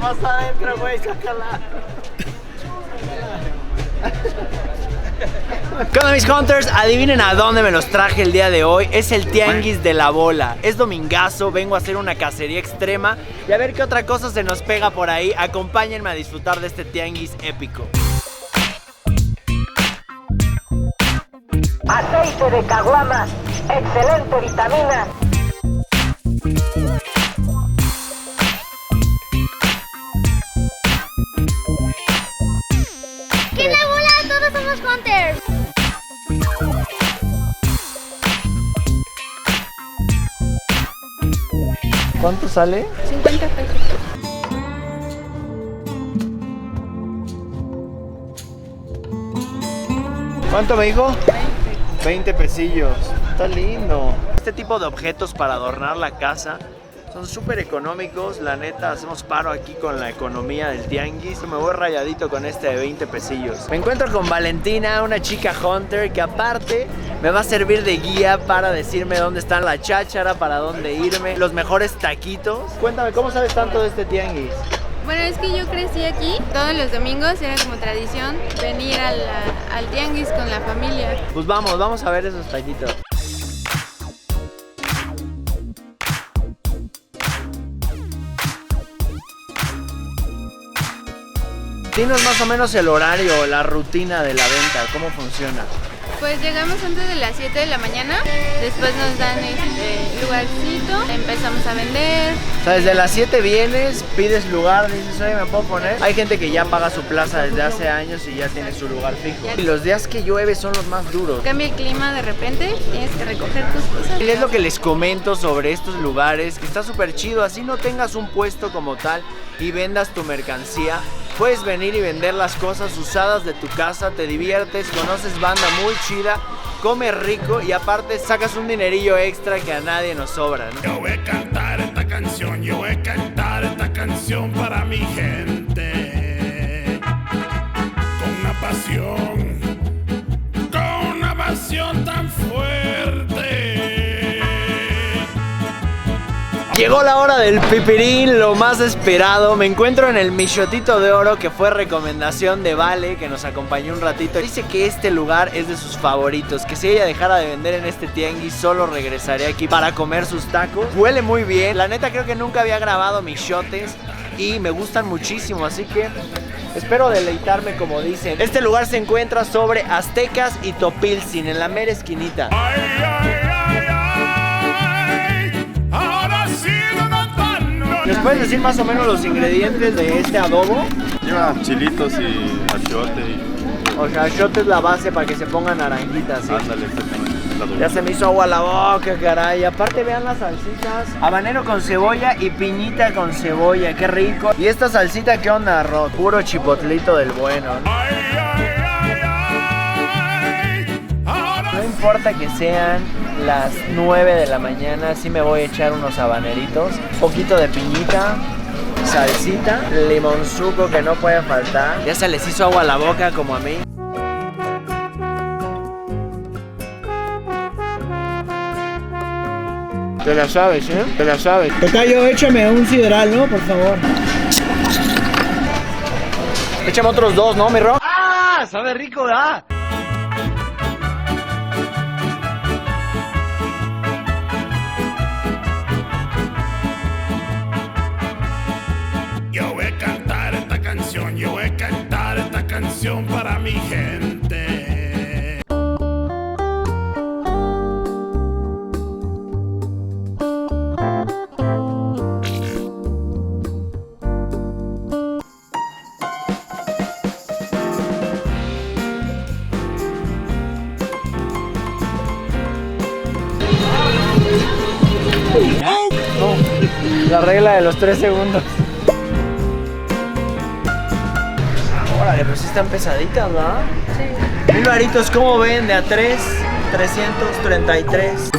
pasa adentro, güey, sácala. ¿Qué onda, mis hunters? Adivinen a dónde me los traje el día de hoy. Es el Tianguis de la Bola. Es domingazo, vengo a hacer una cacería extrema y a ver qué otra cosa se nos pega por ahí. Acompáñenme a disfrutar de este tianguis épico. Aceite de caguama, excelente vitamina. ¡Que la bola! ¡Todos somos hunters! ¿Cuánto sale? 50 pesos. ¿Cuánto me dijo? 20 pesillos. Está lindo. Este tipo de objetos para adornar la casa son súper económicos. La neta, hacemos paro aquí con la economía del tianguis. Me voy rayadito con este de 20 pesillos. Me encuentro con Valentina, una chica hunter que aparte me va a servir de guía para decirme dónde está la cháchara, para dónde irme, los mejores taquitos. Cuéntame, ¿cómo sabes tanto de este tianguis? Bueno, es que yo crecí aquí, todos los domingos era como tradición venir al tianguis con la familia. Pues vamos a ver esos taquitos. Dinos más o menos el horario, la rutina de la venta, ¿cómo funciona? Pues llegamos antes de las 7 de la mañana, después nos dan lugarcito, empezamos a vender. O sea, desde las 7 vienes, pides lugar, dices, oye, ¿me puedo poner? Hay gente que ya paga su plaza desde hace años y ya tiene su lugar fijo. Y los días que llueve son los más duros. Cambia el clima de repente, tienes que recoger tus cosas. Y es lo que les comento sobre estos lugares, que está súper chido, así no tengas un puesto como tal y vendas tu mercancía. Puedes venir y vender las cosas usadas de tu casa, te diviertes, conoces banda muy chida, comes rico y aparte sacas un dinerillo extra que a nadie nos sobra, ¿no? Yo voy a cantar esta canción, yo voy a cantar esta canción para mi gente. Con una pasión tan fuerte. Llegó la hora del pipirín, lo más esperado. Me encuentro en el Michotito de Oro, que fue recomendación de Vale, que nos acompañó un ratito. Dice que este lugar es de sus favoritos, que si ella dejara de vender en este tianguis, solo regresaría aquí para comer sus tacos. Huele muy bien. La neta, creo que nunca había grabado michotes y me gustan muchísimo, así que espero deleitarme como dicen. Este lugar se encuentra sobre Aztecas y Topilzin, en la mera esquinita. Ay, ay, ay, ay. Ahora sí lo cantando. ¿Les puedes decir más o menos los ingredientes de este adobo? Lleva chilitos y achiote O sea, achiote es la base para que se pongan naranjitas, ¿sí? ándale, exactamente. Ya se me hizo agua la boca, caray. Aparte vean las salsitas. Habanero con cebolla y piñita con cebolla, qué rico. Y esta salsita, ¿qué onda, Rod? Puro chipotlito del bueno, ¿no? Ay, ay, ay, ay. Ahora No importa que sean las 9 de la mañana, sí me voy a echar unos habaneritos, poquito de piñita, salsita, limonzuco que no puede faltar. Ya se les hizo agua a la boca como a mí. Te la sabes, ¿eh? Te la sabes. Tocayo, échame un sideral, ¿no? Por favor. Échame otros dos, ¿no, mi Ron? ¡Ah! Sabe rico, ¿verdad? yo voy a cantar esta canción, yo voy a cantar esta canción para mi gente. La regla de los 3 segundos. Órale, pero sí están pesaditas, ¿verdad? Sí. 1000 varitos, ¿cómo ven? De a 3, 333.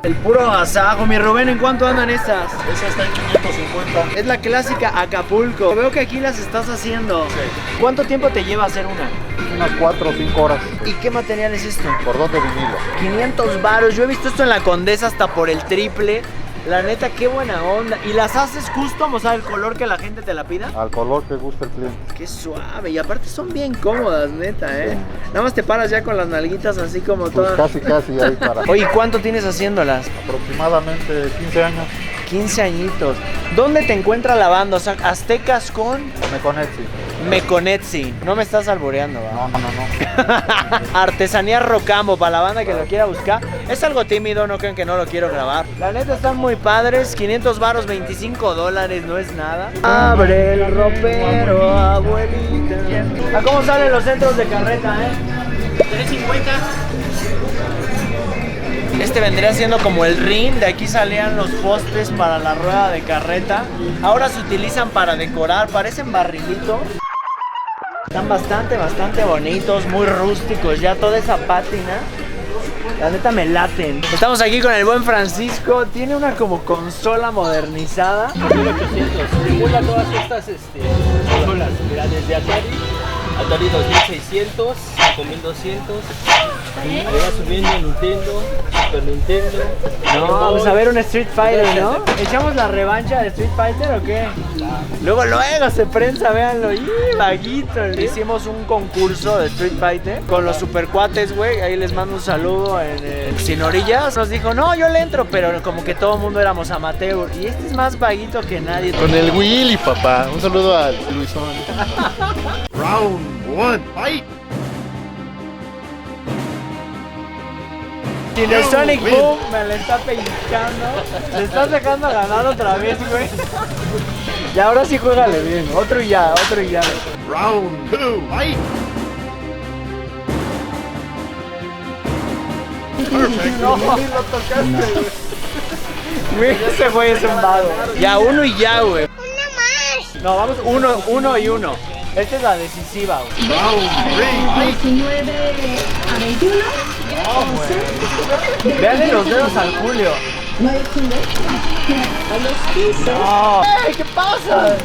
El puro agasajo. Mi Rubén, ¿en cuánto andan estas? esa está en 550. Es la clásica Acapulco. Veo que aquí las estás haciendo. Sí. ¿Cuánto tiempo te lleva hacer una? Unas 4 o 5 horas. ¿Y qué material es esto? Cordón de vinilo. 500 varos. Yo he visto esto en la Condesa hasta por el triple. La neta, qué buena onda. ¿Y las haces custom, o sea, el color que la gente te la pida? Al color que guste el cliente. Qué suave. Y aparte son bien cómodas, neta, Nada más te paras ya con las nalguitas así como Pues todas. casi ahí para. Oye, ¿cuánto tienes haciéndolas? Aproximadamente 15 años. 15 añitos. ¿Dónde te encuentra la banda? O sea, Aztecas con Meconetsi. Meconetsi. No me estás albureando, ¿va? No. Artesanía Rocambo, para la banda que lo quiera buscar. Es algo tímido, no crean que no lo quiero grabar. La neta están muy padres, 500 varos, $25, no es nada. Abre el ropero, abuelita. ¿A cómo salen los centros de carreta, 3.50. Este vendría siendo como el ring, de aquí salían los postes para la rueda de carreta. Ahora se utilizan para decorar, parecen barrilitos. Están bastante bonitos, muy rústicos, ya toda esa pátina. La neta me laten. Estamos aquí con el buen Francisco, tiene una como consola modernizada. 1800, simula todas estas consolas, mira, desde Atari 2600, 5200, ahí va subiendo Nintendo, Super Nintendo. No, vamos a ver un Street Fighter, ¿no? ¿Echamos la revancha de Street Fighter o qué? Luego se prensa, véanlo. ¡Y vaguito! Hicimos un concurso de Street Fighter con los supercuates, güey. Ahí les mando un saludo en Sin Orillas. Nos dijo, no, yo le entro, pero como que todo el mundo éramos amateur. Y este es más vaguito que nadie. Con el Willy, papá. Un saludo al Luisón. Round 1, fight. Sin el Sonic Boom me le está pellizcando. Le estás dejando ganar otra vez, güey. Y ahora sí juégale bien. Otro y ya. Round 2, fight. Perfect. No. Lo tocaste. Güey, ese güey es un vago. Ya, uno y ya, güey. No, vamos uno y uno. Esta es la decisiva, güey. Round 3, fight. 19 a 21. Veanle los dedos al Julio. No. ¡Ey! ¿Qué pasa?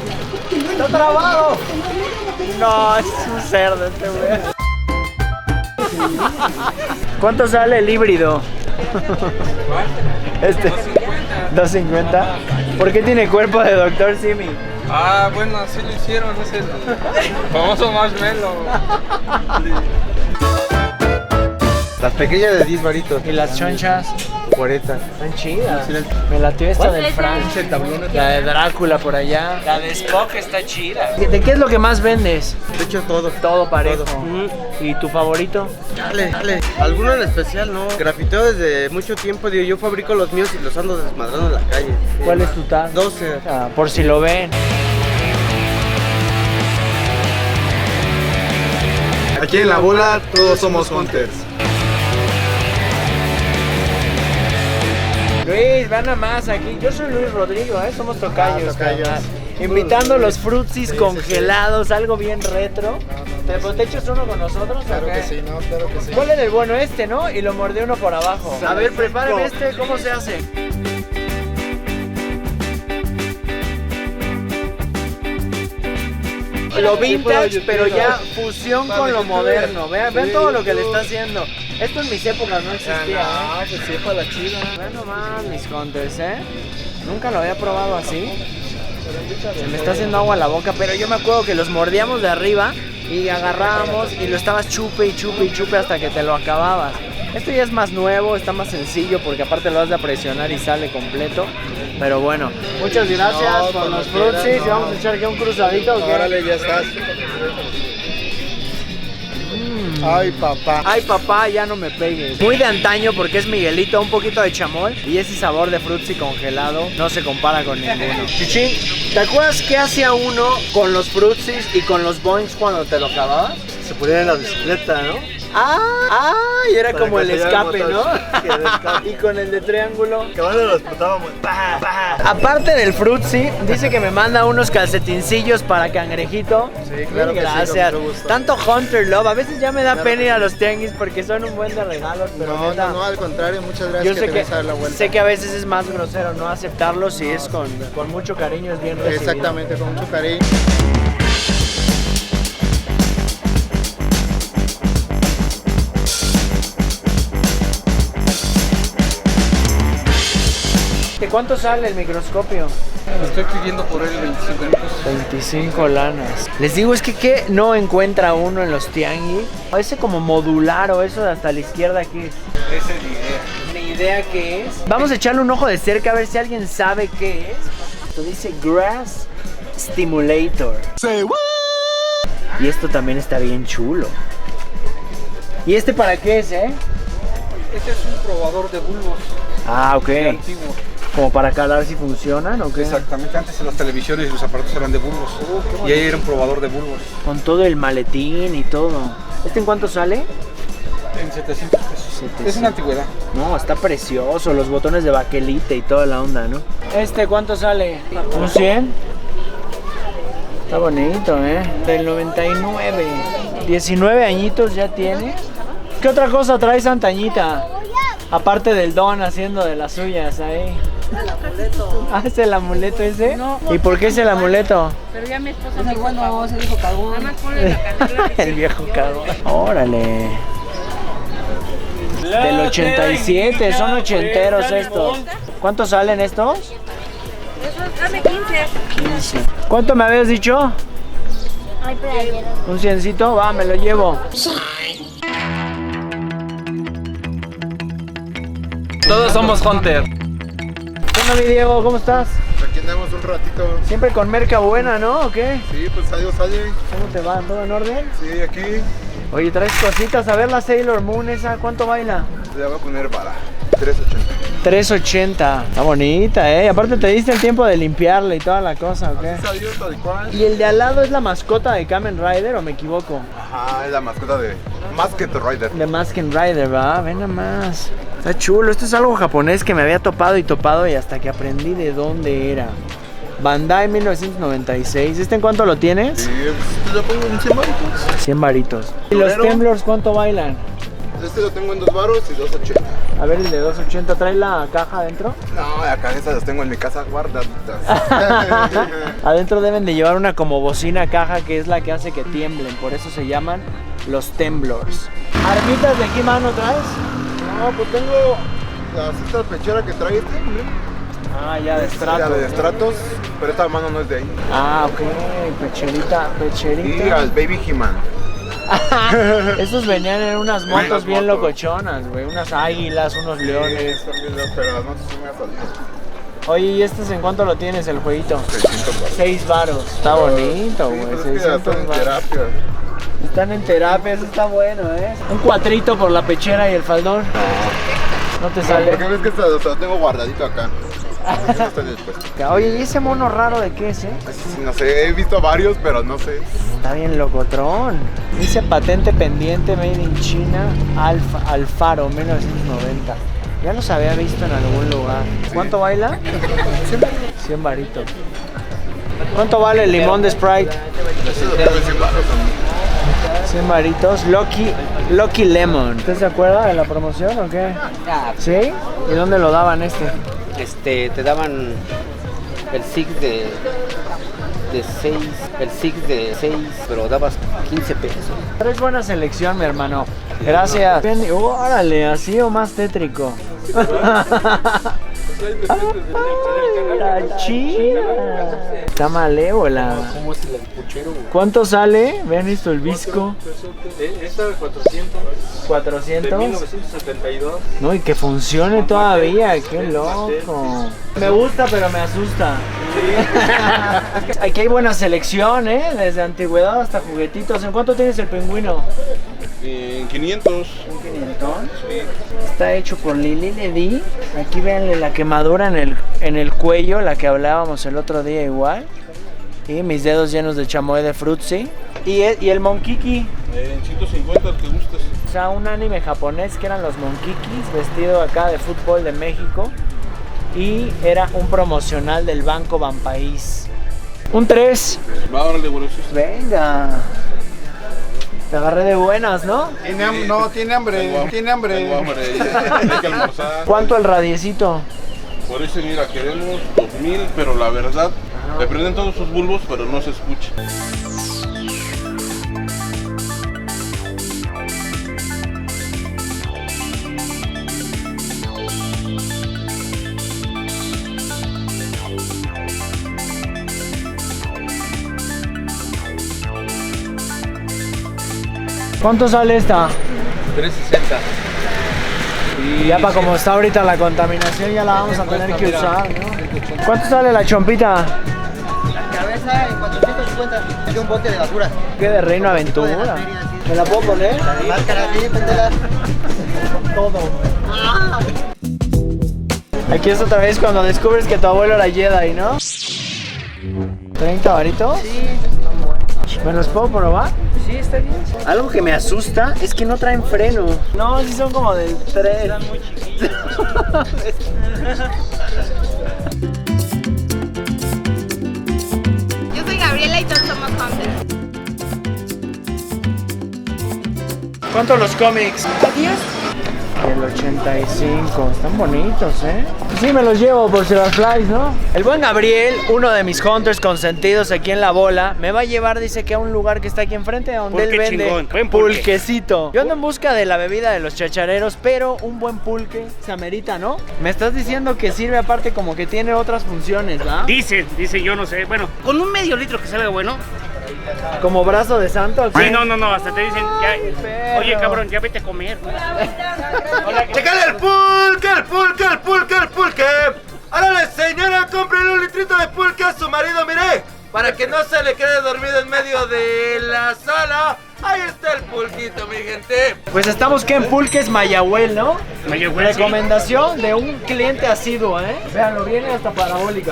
¡Está trabado! No, es un cerdo este güey. ¿Cuánto sale el híbrido? Este. 250. ¿Por qué tiene cuerpo de Dr. Simi? Ah, bueno, así lo hicieron, es el famoso marshmallow. Las pequeñas de 10 varitos. ¿Y las chonchas? 40. Están chidas. Me latió esta del Frank. La de Drácula por allá. La de Spock está chida. ¿De qué es lo que más vendes? De hecho, todo. Todo parejo. ¿Y tu favorito? Dale. Alguno en especial, no. Grafiteo desde mucho tiempo. Digo, yo fabrico los míos y los ando desmadrando en la calle. ¿Cuál es tu tag? 12. Ah, por si lo ven. Aquí en la bola todos somos hunters. Luis, van a más aquí. Yo soy Luis Rodrigo, somos tocayos. Tocayos. carnal. Invitando los frutsis congelados, algo bien retro. ¿Te echas uno con nosotros? Claro ¿o qué? que sí, ¿no? Claro que sí. ¿Cuál es el bueno este, no? Y lo mordió uno por abajo. A ver, prepárame este, ¿cómo se hace? Lo vintage, pero ya fusión con lo moderno. Vean todo lo que le está haciendo. Esto en mis épocas no existía, Ah, pues sí, para la chida. Vean nomás mis hunters, Nunca lo había probado así. Se me está haciendo agua la boca, pero yo me acuerdo que los mordíamos de arriba y agarrábamos y lo estabas chupe y chupe hasta que te lo acababas. Esto ya es más nuevo, está más sencillo porque aparte lo vas a presionar y sale completo. Pero bueno, muchas gracias por los frutsis. no. Y vamos a echar aquí un cruzadito. ¿o qué? Órale, ya estás. Ay, papá. Ay papá, ya no me pegues. Muy de antaño porque es Miguelito, un poquito de chamoy. Y ese sabor de frutzi congelado no se compara con ninguno. Chichín, ¿te acuerdas qué hacía uno con los frutzis y con los boings cuando te lo acababas? Se ponía en la bicicleta, ¿no? Y era Para como que el se lleve escape, el ¿no? motor. Sí, el escape. Y con el de triángulo. Que bueno, los explotábamos. ¡Pah, pah! Aparte del frutzi, dice que me manda unos calcetincillos para cangrejito. Sí, claro que sí, gracias. con mucho gusto. Tanto Hunter Love, a veces ya me da pena ir a los tianguis porque son un buen de regalos, pero No, neta, no, al contrario, muchas gracias yo que sé te que, vas a dar la vuelta. sé que a veces es más grosero no aceptarlos y es con mucho cariño, es bien recibido. Exactamente, con mucho cariño. ¿cuánto sale el microscopio? Estoy pidiendo por él 25 minutos. 25 lanas. Les digo, es que ¿qué no encuentra uno en los tianguis? Ese como modular o eso de hasta la izquierda aquí. Esa es la idea. Ni idea qué es. Vamos a echarle un ojo de cerca a ver si alguien sabe qué es. Esto dice Grass Stimulator. Y esto también está bien chulo. ¿Y este para qué es, Este es un probador de bulbos. Ah, ok. Antiguo. ¿Como para calar si funcionan o qué? Exactamente, antes en las televisiones los aparatos eran de bulbos. Y ahí era un probador de bulbos. Con todo el maletín y todo. ¿Este en cuánto sale? En 700 pesos. 700. Es una antigüedad. No, está precioso, los botones de baquelite y toda la onda, ¿no? ¿Este cuánto sale? ¿Un 100? Está bonito, Del 99. 19 añitos ya tiene. ¿Qué otra cosa trae Santañita? Aparte del don haciendo de las suyas ahí. El amuleto. Ah, ¿es el amuleto ese? No. ¿Y por qué es el amuleto? Pero ya mi esposa Es el bueno, se dijo cagón. nada más ponle la canela. El viejo cagón. Órale. Del 87, son ochenteros estos. ¿Cuántos salen estos? Eso, dame 15. 15. ¿Cuánto me habías dicho? ¿Un ciencito? Va, me lo llevo. Todos somos Hunter. ¿Qué onda, mi Diego? ¿Cómo estás? Aquí andamos un ratito. Siempre con merca buena, ¿no? ¿O qué? Sí, pues adiós, sale. ¿Cómo te va? ¿Todo en orden? Sí, aquí. Oye, traes cositas. A ver la Sailor Moon esa, ¿cuánto baila? Le voy a poner vara. 380. 380. Está bonita, ¿eh? Y aparte te diste el tiempo de limpiarla y toda la cosa, ¿o qué? Salió tal cual. ¿Y el de al lado es la mascota de Kamen Rider o me equivoco? Ajá, es la mascota de Masked Rider. De Masked Rider, va, ven nada más. Está chulo, esto es algo japonés que me había topado y hasta que aprendí de dónde era. Bandai 1996. ¿Este en cuánto lo tienes? Sí, pues te lo pongo en 100 varitos. 100 varitos. ¿Y los Pero- Temblors cuánto bailan? Este lo tengo en 2 varos y 280. A ver, el de 280, ¿trae la caja adentro? No, acá esas las tengo en mi casa guardaditas. Adentro deben de llevar una como bocina caja que es la que hace que tiemblen, por eso se llaman los Temblors. ¿Armitas de qué mano traes? No, pues tengo la cesta pechera que trae este, hombre. Ah, ya de La estrato. de Stratos, pero esta mano no es de ahí. Ah, ok, pecherita, Y pecherita. al Baby He-Man. Esos venían en unas motos Unas bien motos. locochonas, güey. Unas águilas, unos leones. Pero las motos sí me han salido. Oye, ¿y este en cuánto lo tienes el jueguito? 600 varos. 6 varos. Está bonito, Sí, güey. pues es que ya 600 están en varos. terapia. Están en terapia, eso está bueno, Un cuatrito por la pechera y el faldón. No te sale. Porque ves que hasta lo tengo guardadito acá. Eso está después. Oye, ¿y ese mono raro de qué es, Sí, no sé, he visto varios, pero no sé. Está bien locotrón. Dice patente pendiente made in China, Alfaro 1990. Ya los había visto en algún lugar. ¿Cuánto baila? 100 varitos. ¿Cuánto vale el limón de Sprite? Eso lo tengo en 100 varos también. 100 varitos. Lucky Lemon. ¿Usted se acuerda de la promoción o qué? ¿Sí? ¿Y dónde lo daban este? Te daban el Six de 6, el Six de 6, pero dabas 15 pesos. Traes buena selección, mi hermano. Gracias. Bien, órale, así o más tétrico. La chida. Está malévola. ¿Cómo es el puchero? ¿Cuánto sale? Vean esto, el visco. Esta de 400. De 400. 1972. No, y que funcione todavía, qué loco. Me gusta, pero me asusta. Aquí hay buena selección, desde antigüedad hasta juguetitos. ¿En cuánto tienes el pingüino? En 500. ¿Un 500? Está hecho por Lili Ledi. Aquí véanle la quemadura en el cuello, la que hablábamos el otro día igual. Y mis dedos llenos de chamoy de frutzi. Y el Monkiki. En 150 el que gustes. O sea, un anime japonés que eran los Monkikis, vestido acá de fútbol de México. Y era un promocional del Banco Banpaís. Un 3. Va, órale, güey. Venga. Te agarré de buenas, ¿no? No, tiene hambre. Tiene Tengo hambre. hambre, hay que almorzar. ¿Cuánto el radiecito? Por eso, mira, queremos 2000, pero la verdad, le prenden todos sus bulbos, pero no se escucha. ¿Cuánto sale esta? 360. Y ya para como está ahorita la contaminación ya la vamos a tener que usar, ¿no? ¿Cuánto sale la chompita? La cabeza en 450. Es un bote de basura. ¿Qué de Reino Aventura? ¿Me la puedo poner? La máscara, sí, péndela. Todo. Aquí es otra vez cuando descubres que tu abuelo era Jedi, ¿no? ¿30 varitos? Sí. ¿Me los puedo probar? Sí, está bien. Algo que me asusta es que no traen freno. No, sí son como del 3. Están muy chiquitos. Yo soy Gabriela y todos somos Hunters. ¿Cuánto los cómics? El 85, están bonitos, ¿eh? Sí, me los llevo por si las flies, ¿no? El buen Gabriel, uno de mis hunters consentidos aquí en La Bola, me va a llevar, dice que a un lugar que está aquí enfrente, donde él vende buen pulquecito. Yo ando en busca de la bebida de los chachareros, pero un buen pulque se amerita, ¿no? Me estás diciendo que sirve aparte como que tiene otras funciones, ¿verdad? Dice, yo no sé. Bueno, con un medio litro que salga bueno. ¿Como brazo de santo? Sí, no, hasta te dicen, ya, oye cabrón, ya vete a comer. ¡Checale el pulque! ¡Árale, señora, cómprele un litrito de pulque a su marido, mire! Para que no se le quede dormido en medio de la sala. Ahí está el pulquito, mi gente. Pues estamos que en Pulques Mayahuel, ¿no? Mayahuel, sí. Recomendación de un cliente asiduo, ¿eh? Véanlo, viene hasta parabólico.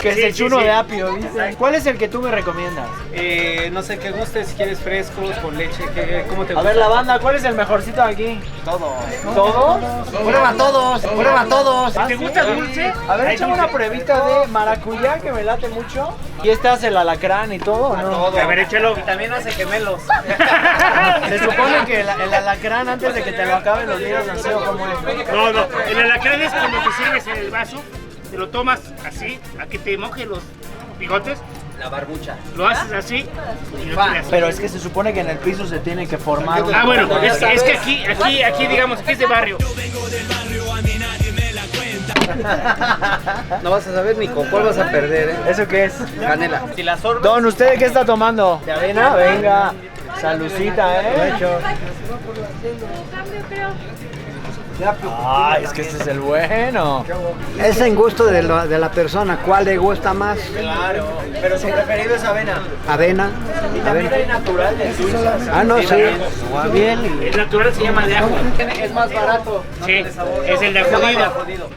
Que Sí, es el sí, chuno sí. de apio, dicen. ¿Cuál es el que tú me recomiendas? No sé qué gustes, si quieres frescos, con leche, ¿cómo te A gusta? ver, la banda, ¿cuál es el mejorcito de aquí? Todo. ¿Todos? Prueba todos. ¿Ah, ¿Te sí? gusta dulce? A ver, Hay échame dulce. una pruebita de maracuyá que me late mucho. ¿Y este hace el alacrán y todo, o no? A ver, échalo. Y también hace gemelos. Se supone que el alacrán antes de que te lo acaben los días así o como es. No, el alacrán es cuando te sirves en el vaso, te lo tomas así, a que te moje los bigotes, La barbucha. lo haces así y lo tiras. Pero es que se supone que en el piso se tiene que formar un... Ah, bueno, es que aquí digamos que es de barrio. No vas a saber ni con cuál vas a perder, ¿eh? ¿Eso qué es? Canela. Si la sorbes, Don, ¿usted de qué está tomando? ¿De avena? Venga. Salucita, ¿eh? Ah, es que este es el bueno. Es en gusto de la persona, cuál le gusta más. Claro, pero su preferido es avena. Avena. Y también hay natural de dulces. Ah, no, sí. Bien. El natural se llama de ajo. Es más barato. Sí, es el de ajo.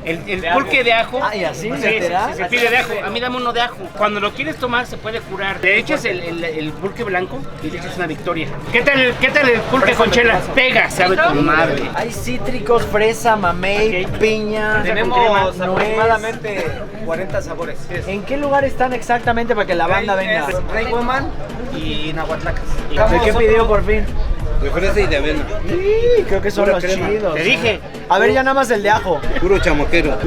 El pulque de ajo. Ah, ¿y así? Sí, ¿Literal? se pide de ajo. A mí dame uno de ajo. Cuando lo quieres tomar se puede curar. Le echas el pulque blanco y le echas una victoria. ¿Qué tal el pulque con chela? Pega, sabe con madre. Hay cítricos, fresa, mamey, piña. tenemos nuez. aproximadamente 40 sabores. ¿En qué lugar están exactamente para que la banda venga? Rey Woman y Nahuatlacas. ¿De qué pidió por fin? De fresa y de avena. Sí, creo que son Pura los crema. chidos. Te dije. A ver, ya nada más el de ajo. Puro chamoquero.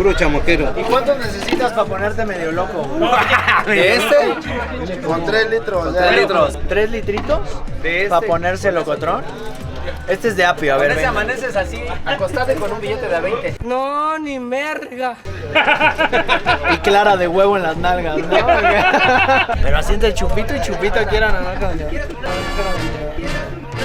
¿Y cuántos necesitas para ponerte medio loco? ¿De este? Con 3 litros. 3 litros. ¿3 litritos? De este. ¿Para ponerse locotrón? Este es de apio, a ver, Con ese ven. amaneces así, acostado y con un billete de 20. No, ni merga. Y clara de huevo en las nalgas, ¿no? Pero así entre chupito y chupito aquí era naranja.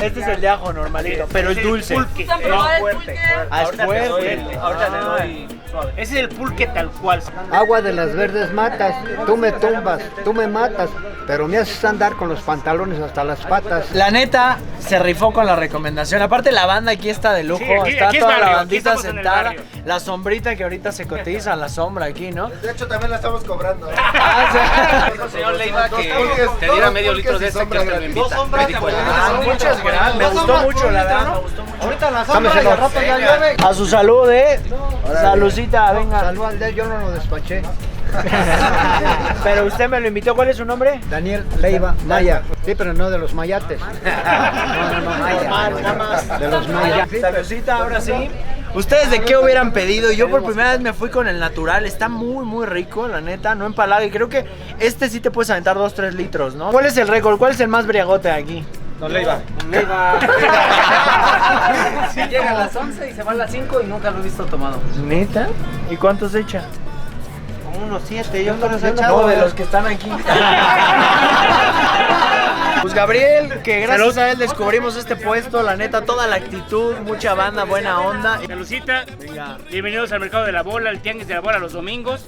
Este es el de ajo normalito, pero es dulce. Pulque. No, fuerte. Ah, es fuerte. Ahorita te doy suave. Ese es el pulque tal cual. Agua de las verdes matas, tú me tumbas, tú me matas, pero me haces andar con los pantalones hasta las patas. La neta, se rifó con la recomendación. Aparte, la banda aquí está de lujo. Sí, aquí- está aquí es toda barrio, la aquí bandita estamos en el sentada. barrio. La sombrita que ahorita se cotiza, la sombra aquí, ¿no? De hecho, también la estamos cobrando. Dijo señor Leiva que te diera medio litro de esa que hasta me invita. Me dijo, Muchas gracias. Me gustó mucho, la verdad. Me gustó mucho. Ahorita la sombra y al rato ya llueve. A su salud, Salucita, venga. Salud al de él, yo no lo despaché. Pero usted me lo invitó, ¿cuál es su nombre? Daniel Leiva Maya. Sí, pero no de los mayates. No, Maya. De los mayas. Salucita, ahora sí. ¿Ustedes de qué hubieran pedido? Yo por primera vez me fui con el natural. Está muy, muy rico, la neta. No empalaga. Y creo que este sí te puedes aventar 2-3 litros, ¿no? ¿Cuál es el récord? ¿Cuál es el más briagote aquí? Don Leiva. Sí, llega a las 11 y se va a las 5 y nunca lo he visto tomado. ¿Neta? ¿Y cuántos echa? Como unos 7, yo no los he No, echado. de los que están aquí. Pues Gabriel, que gracias a él descubrimos este puesto, la neta, toda la actitud, mucha banda, buena onda. Salucita. Venga. Bienvenidos al Mercado de la Bola, el Tianguis de la Bola los domingos.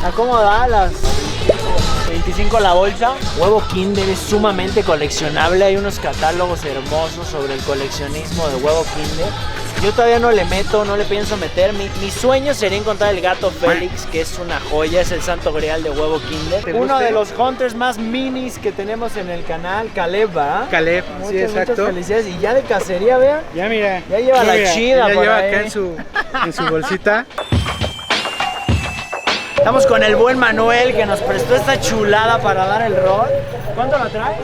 ¿A cómo da las 25 la bolsa? Huevo Kinder es sumamente coleccionable. Hay unos catálogos hermosos sobre el coleccionismo de huevo Kinder. Yo todavía no le meto, no le pienso meter. Mi sueño sería encontrar el gato Félix, que es una joya, es el santo grial de huevo Kinder. Uno de los hunters más minis que tenemos en el canal, Caleb, ¿va? Caleb, Muchas, sí, exacto. muchas felicidades. Y ya de cacería, vean. Ya mira. Ya lleva la chida ya por lleva ahí. acá en su bolsita. Estamos con el buen Manuel que nos prestó esta chulada para dar el rol. ¿Cuánto la traes?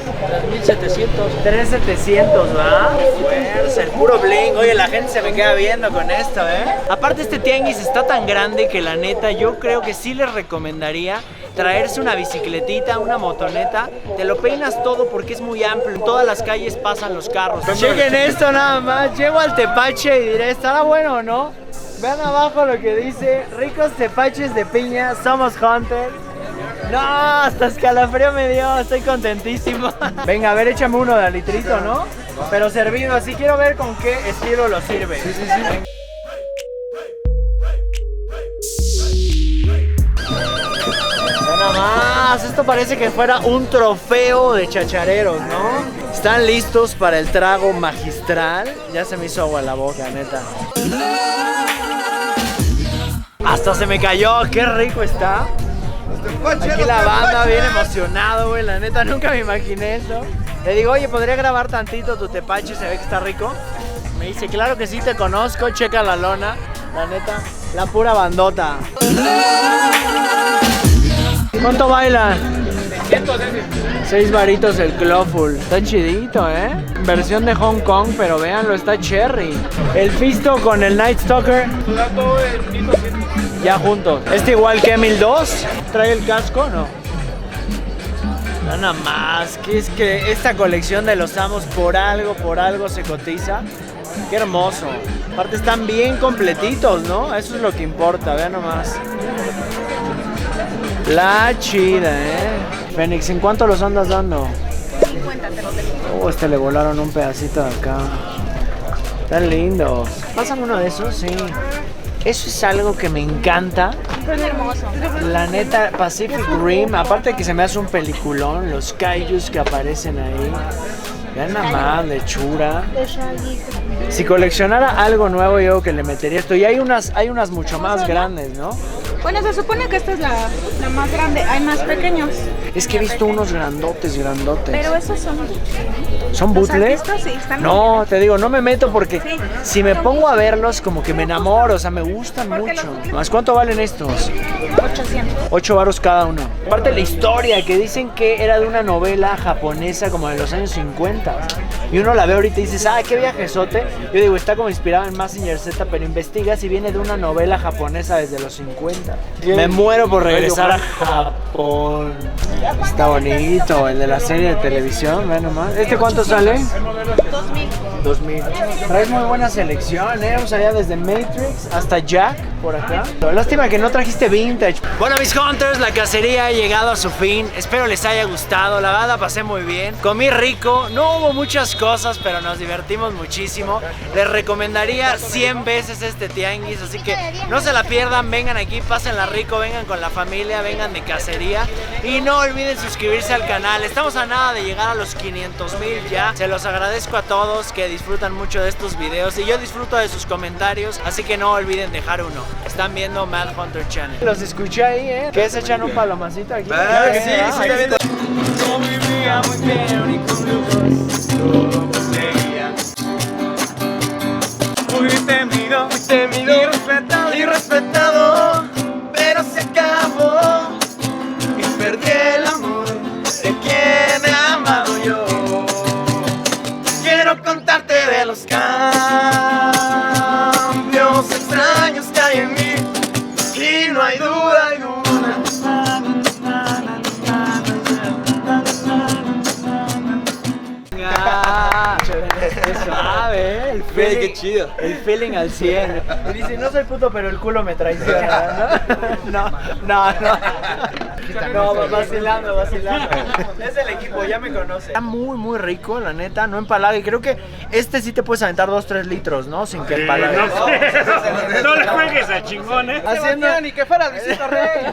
3,700. 3,700, ¿va? Fuerza, el puro bling. Oye, la gente se me queda viendo con esto, ¿eh? Aparte, este tianguis está tan grande que la neta, yo creo que sí les recomendaría traerse una bicicletita, una motoneta. Te lo peinas todo porque es muy amplio. En todas las calles pasan los carros. Chequen esto nada más. Llego al tepache y diré, ¿estará bueno o no? Vean abajo lo que dice, ricos tepaches de piña, somos hunters. No, hasta escalofrío me dio, estoy contentísimo. Venga, a ver, échame uno de litrito, ¿no? Pero servido, así quiero ver con qué estilo lo sirve. Sí, sí, sí. Vean nada más, esto parece que fuera un trofeo de chachareros, ¿no? ¿Están listos para el trago magistral? Ya se me hizo agua la boca, neta. Hasta se me cayó, qué rico está. Aquí la banda bien emocionado, güey, la neta nunca me imaginé eso. Le digo, oye, ¿podría grabar tantito tu tepache? Se ve que está rico. Me dice, claro que sí, te conozco, checa la lona. La neta, la pura bandota. ¿Cuánto bailan? 6 varitos el Clawful. Está chidito, ¿eh? Versión de Hong Kong, pero véanlo, está cherry. El Fisto con el Night Stalker. Ya juntos. Este igual que Emil 2. ¿Trae el casco? No. Nada más. Que es que esta colección de los amos por algo se cotiza. Qué hermoso. Aparte están bien completitos, ¿no? Eso es lo que importa. Vean nomás. La chida, Fénix, ¿en cuánto los andas dando? 50, te lo dejo. Este le volaron un pedacito de acá. Tan lindo. ¿Pasan uno de esos? Sí. Eso es algo que me encanta. Es hermoso. La neta, Pacific Rim, aparte de que se me hace un peliculón, los kaijus que aparecen ahí. Vean nada más, lechura. Si coleccionara algo nuevo, yo que le metería esto. Y hay unas mucho más grandes, ¿no? Bueno, se supone que esta es la más grande. Hay más pequeños. Es que he visto unos grandotes. Pero esos son... ¿Son bootleg? Sí, están No, te digo, no me meto porque Sí. si me pongo a verlos como que me enamoro, o sea, me gustan mucho. ¿Más cuánto valen estos? 800. 8 varos cada uno. Aparte la historia, que dicen que era de una novela japonesa como de los años 50. Y uno la ve ahorita y dices, qué viajesote. Yo digo, está como inspirado en Mazinger Z, pero investigas y viene de una novela japonesa desde los 50. Me muero por regresar a Japón. Está bonito, el de la serie de televisión, vean nomás. ¿Este cuánto sale? 2000. Traes muy buena selección, usaría desde Matrix hasta Jack por acá. Lástima que no trajiste vintage. Bueno, mis hunters, la cacería ha llegado a su fin. Espero les haya gustado. La verdad, la pasé muy bien. Comí rico. No hubo muchas cosas, pero nos divertimos muchísimo. Les recomendaría 100 veces este tianguis. Así que no se la pierdan. Vengan aquí, pásenla rico. Vengan con la familia, vengan de cacería. Y no olviden suscribirse al canal. Estamos a nada de llegar a los 500,000 ya. Se los agradezco a todos que disfrutan mucho de estos videos. Y yo disfruto de sus comentarios. Así que no olviden dejar uno. Están viendo Mad Hunter Channel. Los escuché ahí, ¿Que se echan un palomacito aquí? Sí, está viendo. Yo vivía muy bien y con lujos todo conseguía. Muy temido y respetado, pero se acabó y perdí el amor de quien he amado yo. Quiero contarte de los cambios extraños que hay en mí y no hay duda alguna. Suave, el feeling, Qué chido. El feeling al 100. Y dice, no soy puto, pero el culo me traiciona, ¿no? No. No, vacilando. Es el equipo, ya me conoce. Está muy rico, la neta, no empalaga. Y creo que este sí te puedes aventar 2-3 litros, ¿no? Sin que empalague. No le juegues a chingón, ¿eh? Haciendo... Ni que fuera Luisito Rey.